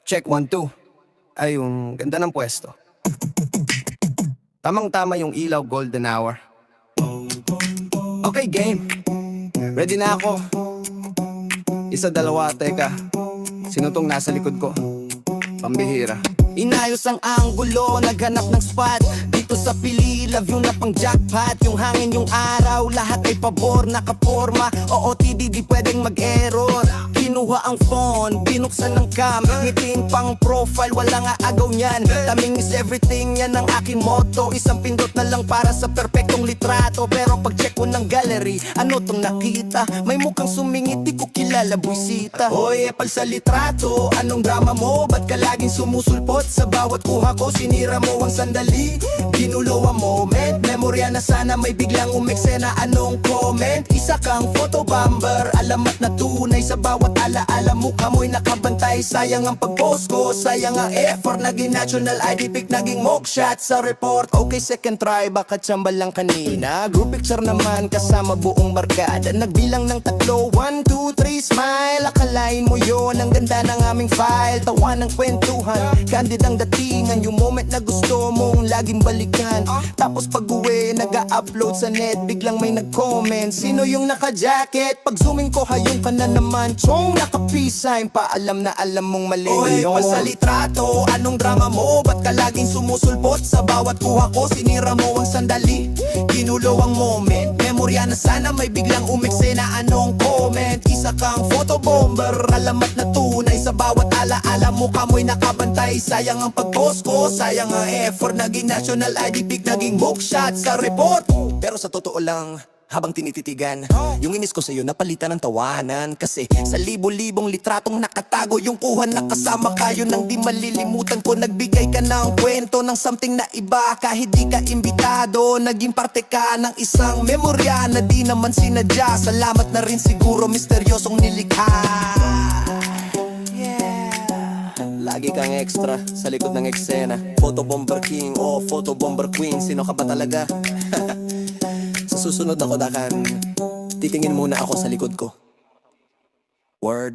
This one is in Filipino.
Check 1, 2. Ay, yung ganda ng pwesto. Tamang-tama yung ilaw, golden hour. Okay, game. Ready na ako. Isa, dalawa, teka. Sino tong nasa likod ko? Pambihira. Inayos ang anggulo, naghanap ng spot dito sa Pilila, view na pang jackpot. Yung hangin, yung araw, lahat ay pabor, nakaporma. OOTD, di pwedeng mag-error. Kinuha ang phone, binuksan ng cam, ngitiin pang profile, wala nga agaw niyan. Taming is everything, yan ang aking motto. Isang pindot na lang para sa perpektong litrato. Pero pag check ko ng gallery, ano tong nakita? May mukhang sumingit, di ko kilala, buwisita. Hoy, epal sa litrato, anong drama mo? Ba't ka laging sumusulpot? Sa bawat kuha ko, sinira mo ang sandali. Ginulo ang moment, memorya na sana may biglang umeksena. Anong comment? Isa kang photobomber, alamat na tunay sa bawat alaala mo. Kamoy nakabantay, sayang ang pag-post ko, sayang ang effort. Naging national ID pic, naging mugshot sa report. Okay, second try, baka tsamba lang kanina. Group picture naman, kasama buong barkada. Nagbilang ng tatlo, 1, 2, 3, smile. Akalain mo yon, ang ganda ng aming file. Tawa ng kwentuhan, candid ang datingan. Yung moment na gusto mong laging balikan. Tapos pag uwi, nag-upload sa net, biglang may nag-comment. Sino yung naka-jacket? Pag zooming ko, hayong ka na naman. Chong naka-peace sign, paalam na alam mong mali. Oy, sa litrato, anong drama mo? Ba't ka laging sumusulpot? Sa bawat kuha ko, sinira mo ang sandali. Ginulo ang moment, memorya na sana may biglang umeksena. Anong comment? Isa kang photobomber, alamat na tunay sa bawat alaala mo. Kamoy nakabantay, sayang ang pag-post ko, sayang ang effort. Naging national ID pic, naging mugshot sa report. Pero sa totoo lang, habang tinititigan, yung inis ko sa'yo napalitan ng tawanan. Kasi sa libo-libong litratong nakatago, yung kuha na kasama kayo nang di malilimutan ko. Nagbigay ka ng kwento ng something na iba, kahit di ka imbitado. Naging parte ka ng isang memorya na di naman sinadya. Salamat na rin siguro, misteryosong nilikha. Lagi kang extra sa likod ng eksena. Photobomber king o photobomber queen, sino ka ba talaga? Sa susunod na kodakan, titingin muna ako sa likod ko. Word.